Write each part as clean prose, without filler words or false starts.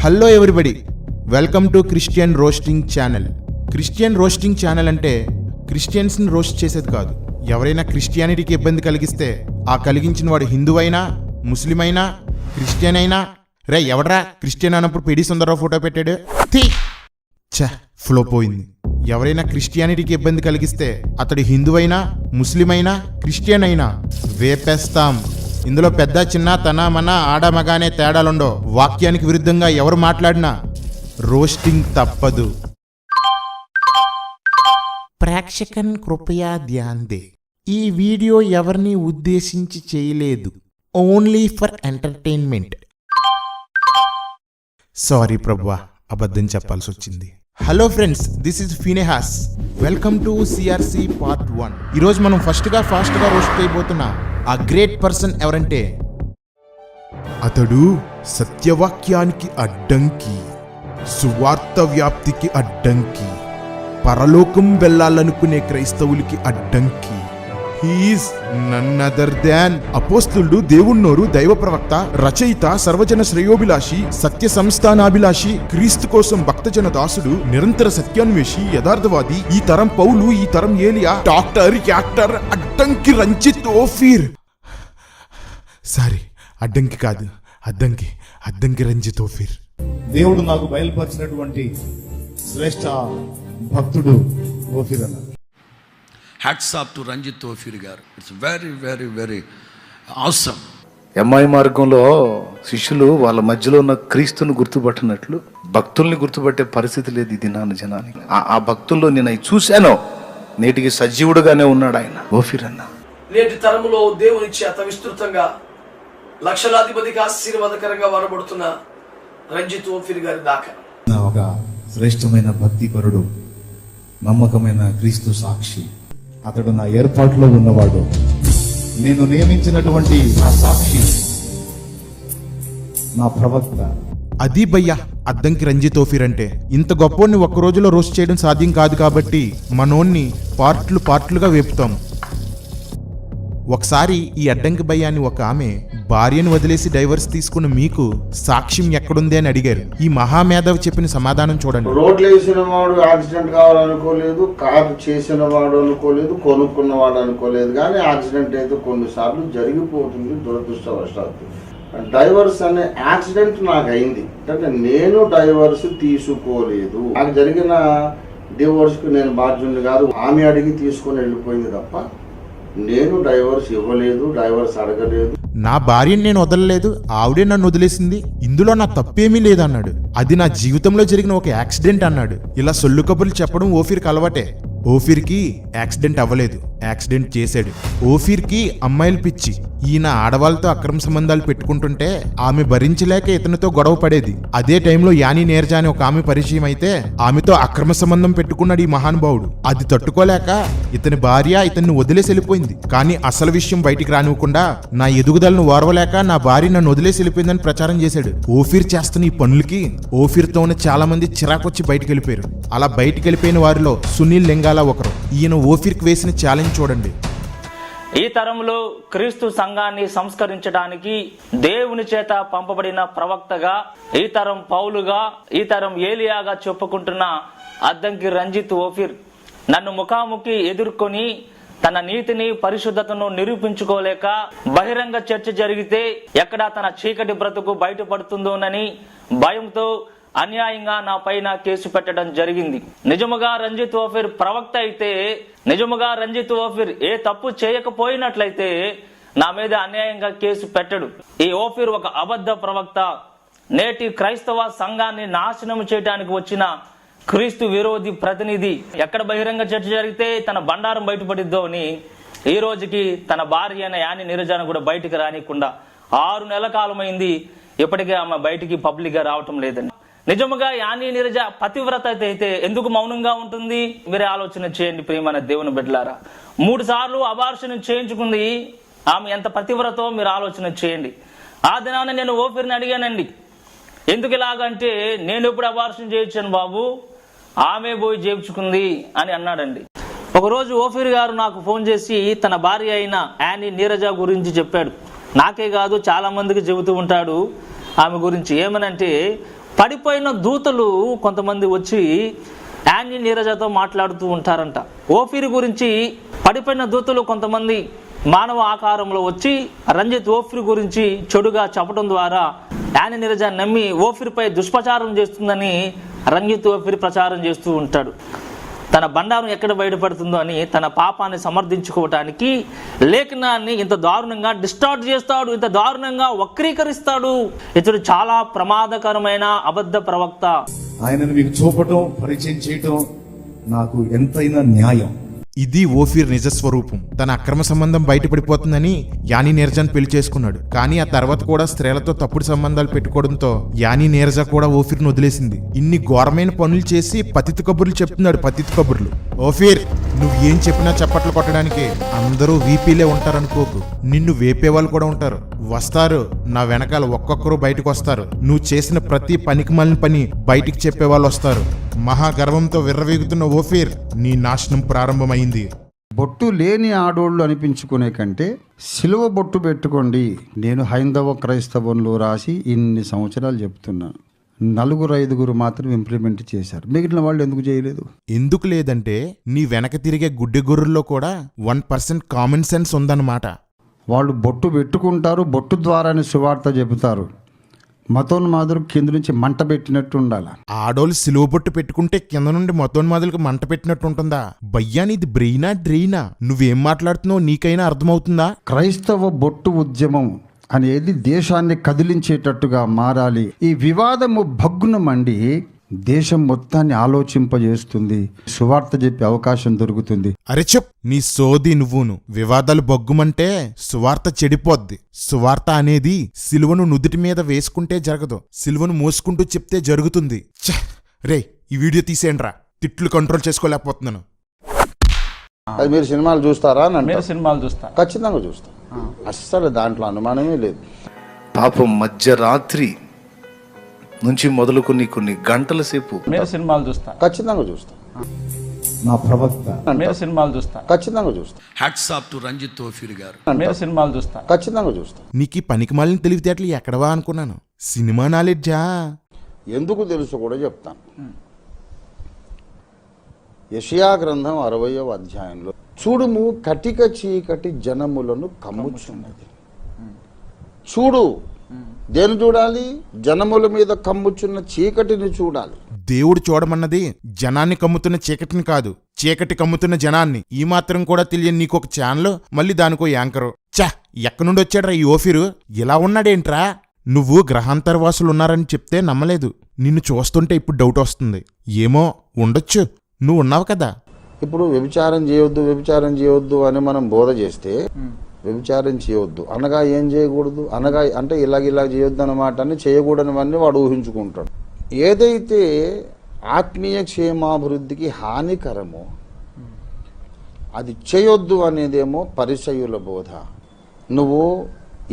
Hello everybody, welcome to Christian roasting channel. Christian roasting channel అంటే క్రిస్టియన్స్ని roast చేసేది కాదు. ఎవరైనా క్రిస్టియానిటీకి ఇబ్బంది కలిగిస్తే ఆ కలిగించిన వాడు హిందువైనా, ముస్లిం అయినా, క్రిస్టియన్ అయినా, రే ఎవడరా క్రిస్టియన్ అన్నప్పుడు పిడి సుందరరావు ఫోటో పెట్టాడు, ఫ్లో పోయింది. ఎవరైనా క్రిస్టియానిటీకి ఇబ్బంది కలిగిస్తే అతడు హిందువైనా, ముస్లిం అయినా, క్రిస్టియన్ అయినా వేపేస్తాం. ఇందులో పెద్ద చిన్న తన మన ఆడ మగ అనే తేడాలుండో. వాక్యానికి విరుద్ధంగా ఎవరు మాట్లాడినా రోస్టింగ్ తప్పదు. ప్రేక్షకన్ కృపయా ధ్యాన్ దే. ఈ వీడియో ఎవరిని ఉద్దేశించి చేయలేదు, ఓన్లీ ఫర్ ఎంటర్టైన్మెంట్. సారీ ప్రభువా, అబద్ధం చెప్పాల్సి వచ్చింది. Hello friends, this is Phinehas. Welcome to CRC part 1. ఈరోజు మనం ఫాస్ట్గా రోస్ట్ చేయబోతున్న ఆ గ్రేట్ పర్సన్ ఎవరంటే అతడు సత్యవాక్యానికి అడ్డంకి, సువార్త వ్యాప్తికి అడ్డంకి, పరలోకం వెళ్ళాలనుకునే క్రైస్తవులకి అడ్డంకి. He is none other than అపోస్తలుడు, దేవుణ్ణోరు, దైవ ప్రవక్త, రచయిత, సర్వజన శ్రేయోభిలాషి, సత్య సంస్థానాభిలాషి, క్రీస్తు కోసం భక్తజన దాసుడు, నిరంతర సత్యాన్వేషి, యథార్థవాది, ఈ తరం పౌలు, ఈ తరం ఏలియా, డాక్టర్, యాక్టర్, అడ్డంకి రంజిత్ ఓఫీర్. సారీ, అడ్డంకి కాదు, అద్దంకి రంజిత్ ఓఫీర్. దేవుడు నాకు బయలుపరిచినటువంటి శ్రేష్ఠ భక్తుడు ఓఫీర్ అన్న. హ్యాట్స్ ఆఫ్ టు రంజిత్ ఓఫీర్ గారు. It's very very very awesome. MI మార్గంలో శిష్యులు వాళ్ళ మధ్యలో ఉన్న క్రీస్తుని గుర్తుపట్టినట్లు భక్తుల్ని గుర్తుపట్టే పరిస్థితి లేదు ఈ దినాన జనానికి. ఆ భక్తుల్లో నేను అవి చూశాను. నేటికి సజీవుడుగానే ఉన్నాడు ఆయన ఓఫీర్ అన్న. నేటి తరములో దేవుని చేత విస్తృతంగా లక్షలాధిపతికి ఆశీర్వాదకరంగా వాడబడుతున్న రంజిత్ ఓఫీర్ గారి దాకా ఒక శ్రేష్టమైన భక్తిపరుడు, నమ్మకమైన క్రీస్తు సాక్షి. అతడు నా ఏర్పాటులో ఉన్నవాడు, నేను నియమించినటువంటి నా సాక్షి, నా ప్రవక్త. అది భయ్యా అద్దంకి రంజిత్ ఓఫీర్ అంటే. ఇంత గొప్పోడిని ఒక్క రోజులో రోస్ట్ చేయడం సాధ్యం కాదు కాబట్టి మనోన్ని పార్ట్లుగా వేపుతాం. ఒకసారి ఈ అడ్డంకి భయ్యాన్ని ఒక ఆమె భార్యను వదిలేసి డైవర్స్ తీసుకున్న మీకు సాక్ష్యం ఎక్కడుంది అని అడిగారు. ఈ మహామేధావి చెప్పిన సమాధానం చూడండి. రోడ్లు వేసిన వాడు యాక్సిడెంట్ కావాలనుకోలేదు, కారు చేసిన వాడు అనుకోలేదు, కొనుక్కున్నవాడు అనుకోలేదు, కానీ యాక్సిడెంట్ అయితే కొన్నిసార్లు జరిగిపోతుంది దురదృష్టవశాత్తు. డైవర్స్ అనే యాక్సిడెంట్ నాకు అయింది అంటే నేను డైవర్స్ తీసుకోలేదు. నాకు జరిగిన డివోర్స్కి నేను బాధ్యుని కాదు, ఆమె అడిగి తీసుకొని వెళ్ళిపోయింది తప్ప నేను డైవర్స్ ఇవ్వలేదు, డైవర్స్ అడగలేదు. నా భార్యని నేను వదలలేదు, ఆవిడే నన్ను వదిలేసింది, ఇందులో నా తప్పేమీ లేదన్నాడు. అది నా జీవితంలో జరిగిన ఒక యాక్సిడెంట్ అన్నాడు. ఇలా సొల్లు కబుర్లు చెప్పడం ఓఫీర్కి అలవాటే. ఓఫీర్కి యాక్సిడెంట్ అవ్వలేదు, యాక్సిడెంట్ చేశాడు. ఓఫీర్కి అమ్మాయిలు పిచ్చి. ఈయన ఆడవాళ్ళతో అక్రమ సంబంధాలు పెట్టుకుంటుంటే ఆమె భరించలేక ఇతనితో గొడవ పడేది. అదే టైంలో యానీ నేర్జా అని ఒక ఆమె పరిచయం అయితే ఆమెతో అక్రమ సంబంధం పెట్టుకున్నాడు ఈ మహానుభావుడు. అది తట్టుకోలేక ఇతని భార్య ఇతన్ని వదిలేసి వెళ్ళిపోయింది. కానీ అసలు విషయం బయటికి రానివ్వకుండా నా ఎదుగుదలను ఓర్వలేక నా భార్య నన్ను వదిలేసి వెళ్ళిపోయిందని ప్రచారం చేశాడు. ఓఫీర్ చేస్తున్న ఈ పనులకి ఓఫీర్తో ఉన్న చాలా మంది చిరాకొచ్చి బయటికి వెళ్ళిపోయారు. అలా బయటికి వెళ్ళిపోయిన వారిలో సునీల్ లింగాలా ఒకరు. ఈయన ఓఫీర్కి వేసిన ఛాలెంజ్ చూడండి. ఈ తరంలో క్రీస్తు సంఘాన్ని సంస్కరించడానికి దేవుని చేత పంపబడిన ప్రవక్తగా, ఈ తరం పౌలుగా, ఈ తరం ఏలియాగా చెప్పుకుంటున్న అద్దంకి రంజిత్ ఓఫీర్ నన్ను ముఖాముఖి ఎదుర్కొని తన నీతిని, పరిశుద్ధతను నిరూపించుకోలేక బహిరంగ చర్చ జరిగితే ఎక్కడ తన చీకటి బ్రతుకు బయటపడుతుందోనని భయంతో అన్యాయంగా నా పైన కేసు పెట్టడం జరిగింది. నిజముగా రంజిత్ ఓఫీర్ ప్రవక్త అయితే, నిజముగా రంజిత్ ఓఫీర్ ఏ తప్పు చేయకపోయినట్లయితే నా మీద అన్యాయంగా కేసు పెట్టడు. ఈ ఓఫీర్ ఒక అబద్ధ ప్రవక్త. నేటి క్రైస్తవ సంఘాన్ని నాశనం చేయడానికి వచ్చిన క్రీస్తు విరోధి ప్రతినిధి. ఎక్కడ బహిరంగ చర్చ జరిగితే తన బండారం బయటపడిద్దో అని ఈ రోజుకి తన భార్య అయిన యాని నీరజాను కూడా బయటికి రానికుండా 6 నెలల కాలమైంది. ఇప్పటికే ఆమె బయటికి పబ్లిక్ గా రావటం లేదండి. నిజముగా యానీ నీరజ పతివ్రత అయితే ఎందుకు మౌనంగా ఉంటుంది? మీరే ఆలోచన చేయండి ప్రియమైన దేవుని బిడ్డలారా. 3 సార్లు అబార్షన్ చేయించుకుంది ఆమె ఎంత పతివ్రతో మీరు ఆలోచన చేయండి. ఆ దినాన నేను ఓఫీర్ని అడిగానండి, ఎందుకు ఇలాగంటే నేను ఎప్పుడు అబార్షన్ చేయించాను బాబు, ఆమె పోయి చేయించుకుంది అని అన్నాడండి. ఒకరోజు ఓఫీర్ గారు నాకు ఫోన్ చేసి తన భార్య అయిన యానీ నీరజ గురించి చెప్పాడు. నాకే కాదు చాలా మందికి చెబుతూ ఉంటాడు ఆమె గురించి. ఏమనంటే పడిపోయిన దూతలు కొంతమంది వచ్చి యాంజీ నీరజతో మాట్లాడుతూ ఉంటారంట. ఓఫీర్ గురించి పడిపోయిన దూతలు కొంతమంది మానవ ఆకారంలో వచ్చి రంజిత్ ఓఫీర్ గురించి చెడుగా చెప్పడం ద్వారా యాంజీ నీరజ నమ్మి ఓఫీర్పై దుష్ప్రచారం చేస్తుందని రంజిత్ ఓఫీర్ ప్రచారం చేస్తూ ఉంటాడు. తన బండారం ఎక్కడ బయటపడుతుందో అని తన పాపాన్ని సమర్థించుకోవటానికి లేఖనాన్ని ఇంత దారుణంగా డిస్టార్ట్ చేస్తాడు, ఇంత దారుణంగా వక్రీకరిస్తాడు. ఇతడు చాలా ప్రమాదకరమైన అబద్ధ ప్రవక్త. ఆయనను మీకు చూపటం, పరిచయం చేయటం నాకు ఎంతైనా న్యాయం. ఇది ఓఫీర్ నిజ స్వరూపం. తన అక్రమ సంబంధం బయటపడిపోతుందని యానీ నీరజాను పెళ్లి చేసుకున్నాడు. కానీ ఆ తర్వాత కూడా స్త్రీలతో తప్పుడు సంబంధాలు పెట్టుకోవడంతో యానీ నీరజ కూడా ఓఫీర్ను వదిలేసింది. ఇన్ని ఘోరమైన పనులు చేసి పతిత కబుర్లు చెప్తున్నాడు. పతిత కబుర్లు. ఓఫీర్, నువ్వు ఏం చెప్పినా చప్పట్లు కొట్టడానికి అందరూ వీపీలే ఉంటారనుకోకు. నిన్ను వేపే వాళ్ళు కూడా ఉంటారు, వస్తారు. నా వెనకాల ఒక్కొక్కరు బయటకు వస్తారు. నువ్వు చేసిన ప్రతి పనికి మాలిన పని బయటికి చెప్పేవాళ్ళు వస్తారు. మహాగర్వంతో విర్రవీగుతున్న ఓఫీర్, నీ నాశనం ప్రారంభమైంది. బొట్టు లేని ఆడోళ్ళు అనిపించుకునే కంటే సిలువ బొట్టు పెట్టుకోండి. నేను హైందవ క్రైస్తవంలో రాసి ఇన్ని సంవత్సరాలు చెప్తున్నాను. 4-5 మాత్రం ఇంప్లిమెంట్ చేశారు. మిగిలిన వాళ్ళు ఎందుకు చేయలేదు? ఎందుకు లేదంటే నీ వెనక తిరిగే గుడ్డి గొర్రెల్లో కూడా 1% కామన్ సెన్స్ ఉందన్నమాట. వాళ్ళు బొట్టు పెట్టుకుంటారు, బొట్టు ద్వారానే సువార్త చెబుతారు. మతోన్మాదులు కింద నుంచి మంట పెట్టినట్టు ఉండాలి. ఆడోళ్ళు సిలువ బొట్టు పెట్టుకుంటే కింద నుండి మతోన్మాదులకు మంట పెట్టినట్టు ఉంటుందా? భయ్యా, నీది బ్రెయినా డ్రెయినా? నువ్వేం మాట్లాడుతున్నావు నీకైనా అర్థమవుతుందా? క్రైస్తవ బొట్టు ఉద్యమం అనేది దేశాన్ని కదిలించేటట్టుగా మారాలి. ఈ వివాదము భగ్గున మండి దేశం మొత్తాన్ని ఆలోచింపజేస్తుంది. సువార్త చెప్పే అవకాశం దొరుకుతుంది. అరే చెప్, నీ సోది నువ్వును. వివాదాలు బొగ్గుమంటే సువార్త చెడిపోద్ది. సువార్త అనేది సిలువను నుదుటి మీద వేసుకుంటే జరగదు, సిలువను మోసుకుంటూ చెప్తే జరుగుతుంది. రే, ఈ వీడియో తీసేయండిరా, తిట్లు కంట్రోల్ చేసుకోలేకపోతున్నాను. అది మీరు సినిమాలు చూస్తారా అని అంటే సినిమాలు చూస్తా, ఖచ్చితంగా చూస్తాం. అస్సలు దాంట్లో అనుమానమే లేదు. పాపం మధ్యరాత్రి నుంచి మొదలుకొని కొన్ని గంటల సేపు సినిమాలు చూస్తా, ఖచ్చితంగా చూస్తాం. నా ప్రవక్త సినిమాలు చూస్తా, ఖచ్చితంగా చూస్తాం. హ్యాట్స్ ఆఫ్ టు రంజిత్ ఓఫీర్ గారు. సినిమాలు చూస్తా, ఖచ్చితంగా చూస్తాం. నీకు ఈ పనికి మాలిన తెలివితేటలు ఎక్కడవా అనుకున్నాను. సినిమా నాలెడ్జా? ఎందుకు తెలుసు కూడా చెప్తాను. యెషయా గ్రంథం 60వ అధ్యాయంలో చూడుము, కటిక చీకటి జనములను కమ్ముచున్నది. చూడు, దేని చూడాలి? జనముల మీద కమ్ముచున్న చీకటిని చూడాలి. దేవుడు చూడమన్నది జనాన్ని కమ్ముతున్న చీకటిని కాదు, చీకటి కమ్ముతున్న జనాన్ని. ఈ మాత్రం కూడా తెలియని నీకొక ఛానల్, మళ్ళీ దానికో యాంకరు. ఎక్కడి నుండి వచ్చాడ్రా ఈ ఓఫీరు? ఇలా ఉన్నాడేంట్రా? నువ్వు గ్రహాంతరవాసులు ఉన్నారని చెప్తే నమ్మలేదు. నిన్ను చూస్తుంటే ఇప్పుడు డౌట్ వస్తుంది. ఏమో ఉండొచ్చు, నువ్వు ఉన్నావు కదా. ఇప్పుడు వ్యభిచారం చేయొద్దు, వ్యభిచారం చేయొద్దు అని మనం బోధ చేస్తే, వ్యభిచారం చేయొద్దు అనగా ఏం చేయకూడదు, అనగా అంటే ఇలాగ చేయొద్దు అన్నమాట అని చేయకూడనివన్నీ వాడు ఊహించుకుంటాడు. ఏదైతే ఆత్మీయ క్షేమాభివృద్ధికి హానికరమో అది చేయొద్దు అనేదేమో పరిసయ్యుల బోధ. నువ్వు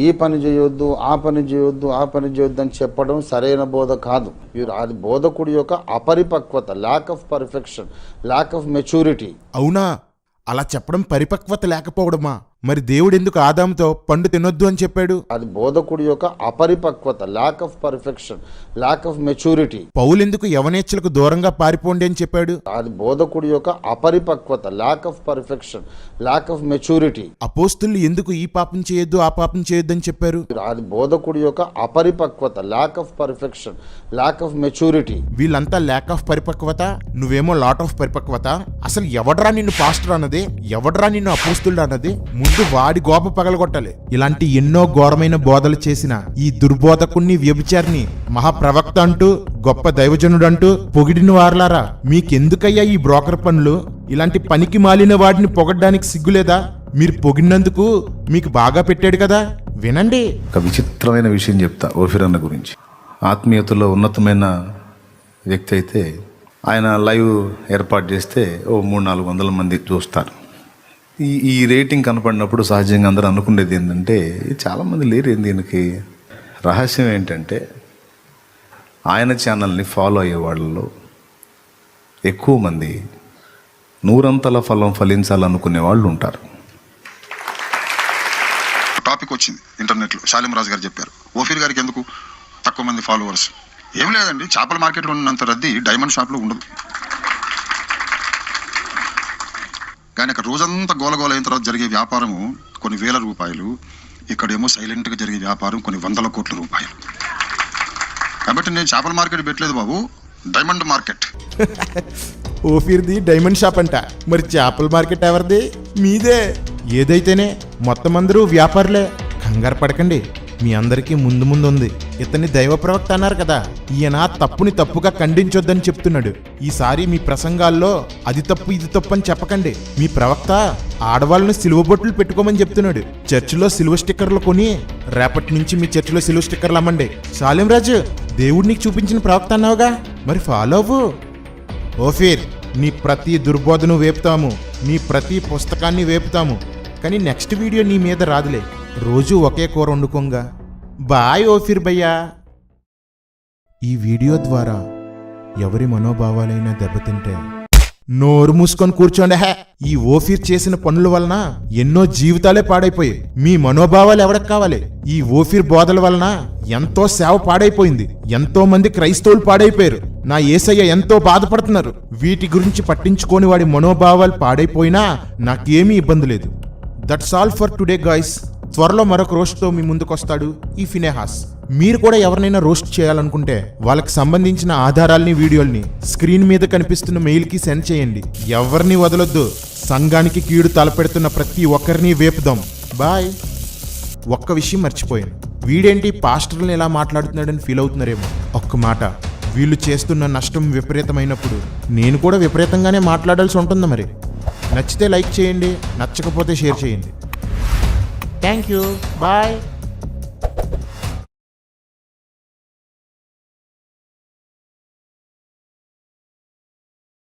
ఈ పని చేయొద్దు, ఆ పని చేయొద్దు, ఆ పని చేయొద్దు అని చెప్పడం సరైన బోధ కాదు. అది బోధకుడి యొక్క అపరిపక్వత, lack of perfection, lack of maturity. అవునా? అలా చెప్పడం పరిపక్వత లేకపోవడమా? మరి దేవుడు ఎందుకు ఆదాముతో పండు తినొద్దు అని చెప్పాడు? అది బోధకుడి యొక్క అపరిపక్వత, lack of perfection, lack of maturity. పౌలెందుకు యవనేచ్ఛలకు దూరంగా పారిపోండి అని చెప్పాడు? అది బోధకుడి యొక్క అపరిపక్వత, lack of perfection, lack of maturity. అపోస్తులు ఎందుకు ఈ పాపం చేయొద్దు, ఆ పాపం చేయొద్దు అని చెప్పారు? అది బోధకుడి యొక్క అపరిపక్వత, lack of perfection, lack of maturity. వీళ్ళంతా ల్యాక్ ఆఫ్ పరిపక్వత, నువ్వేమో లాట్ ఆఫ్ పరిపక్వత. అసలు ఎవడ్రా నిన్ను పాస్టర్ అన్నది? ఎవడ్రా నిన్ను అపోస్తులు అన్నది? ముందు వాడి గోప పగలగొట్టాలి. ఇలాంటి ఎన్నో ఘోరమైన బోధలు చేసిన ఈ దుర్బోధకుణ్ణి, వ్యభిచారిని మహాప్రవక్త అంటూ, గొప్ప దైవజనుడు అంటూ పొగిడిన వారలారా, మీకెందుకయ్యా ఈ బ్రోకర్ పనులు? ఇలాంటి పనికి మాలిన వాడిని పొగడ్డానికి సిగ్గులేదా? మీరు పొగిడినందుకు మీకు బాగా పెట్టాడు కదా, వినండి. ఒక విచిత్రమైన విషయం చెప్తా ఓఫీర్ అన్న గురించి. ఆత్మీయతలో ఉన్నతమైన వ్యక్తి అయితే ఆయన లైవ్ ఏర్పాటు చేస్తే 300-400 మంది చూస్తారు. ఈ రేటింగ్ కనపడినప్పుడు సహజంగా అందరూ అనుకునేది ఏంటంటే, చాలామంది లేరు ఏంది దీనికి. రహస్యం ఏంటంటే, ఆయన ఛానల్ని ఫాలో అయ్యే వాళ్ళలో ఎక్కువ మంది 100 ఫలం ఫలించాలనుకునే వాళ్ళు ఉంటారు. టాపిక్ వచ్చింది ఇంటర్నెట్లో, శాలిం రాజు గారు చెప్పారు, ఓఫీర్ గారికి ఎందుకు తక్కువ మంది ఫాలోవర్స్? ఏం లేదండి, చేపల మార్కెట్లో ఉన్నంత రద్దీ డైమండ్ షాప్లో ఉండదు. కానీ అక్కడ రోజంతా గోలగోల అయిన తర్వాత జరిగే వ్యాపారము కొన్ని వేల రూపాయలు, ఇక్కడేమో సైలెంట్గా జరిగే వ్యాపారం కొన్ని వందల కోట్ల రూపాయలు. కాబట్టి నేను చేపల మార్కెట్ పెట్టలేదు బాబు, డైమండ్ మార్కెట్. ఓఫీర్ది డైమండ్ షాప్ అంట, మరి చేపల మార్కెట్ ఎవరిది? మీదే. ఏదైతేనే మొత్తం అందరూ వ్యాపారులే. కంగారు పడకండి, మీ అందరికీ ముందు ముందు ఉంది. ఇతన్ని దైవ ప్రవక్త అన్నారు కదా, ఈయన తప్పుని తప్పుగా ఖండించొద్దని చెప్తున్నాడు. ఈసారి మీ ప్రసంగాల్లో అది తప్పు ఇది తప్పు అని చెప్పకండి. మీ ప్రవక్త ఆడవాళ్ళని సిలువ బొట్లు పెట్టుకోమని చెప్తున్నాడు. చర్చిలో సిలువ స్టిక్కర్లు కొని రేపటి నుంచి మీ చర్చిలో సిలువ స్టిక్కర్లు అమ్మండి. సాలిం రాజు, దేవుడు నీకు చూపించిన ప్రవక్త అన్నావుగా, మరి ఫాలో అవ్వు. ఓఫీర్, నీ ప్రతి దుర్బోధను వేపుతాము, నీ ప్రతి పుస్తకాన్ని వేపుతాము, కానీ నెక్స్ట్ వీడియో నీ మీద రాదులే. రోజు ఒకే కూర వండుకోంగా. బాయ్ ఓఫీర్ భయ్యా. ఈ వీడియో ద్వారా ఎవరి మనోభావాలైనా దెబ్బతింటే నోరు మూసుకొని కూర్చోండి. ఈ ఓఫీర్ చేసిన పనుల వలన ఎన్నో జీవితాలే పాడైపోయాయి. మీ మనోభావాలు ఎవరికి కావాలి? ఈ ఓఫీర్ బోధల వలన ఎంతో సేవ పాడైపోయింది, ఎంతో మంది క్రైస్తవులు పాడైపోయారు. నా యేసయ్య ఎంతో బాధపడుతున్నారు. వీటి గురించి పట్టించుకోని వాడి మనోభావాలు పాడైపోయినా నాకేమీ ఇబ్బంది లేదు. That's all for today guys. త్వరలో మరొక రోస్ట్తో మీ ముందుకు వస్తాడు ఈ ఫినెహాస్. మీరు కూడా ఎవరినైనా రోస్ట్ చేయాలనుకుంటే వాళ్ళకి సంబంధించిన ఆధారాల్ని, వీడియోల్ని స్క్రీన్ మీద కనిపిస్తున్న మెయిల్కి సెండ్ చేయండి. ఎవరిని వదలొద్దు. సంఘానికి కీడు తలపెడుతున్న ప్రతి ఒక్కరిని వేపుదాం. బాయ్. ఒక్క విషయం మర్చిపోయాను, వీడేంటి పాస్టర్లను ఎలా మాట్లాడుతున్నాడని ఫీల్ అవుతున్నారేమో. ఒక్క మాట, వీళ్ళు చేస్తున్న నష్టం విపరీతమైనప్పుడు నేను కూడా విపరీతంగానే మాట్లాడాల్సి ఉంటుంది. మరి నచ్చితే లైక్ చేయండి, నచ్చకపోతే షేర్ చేయండి. Thank you. బాయ్.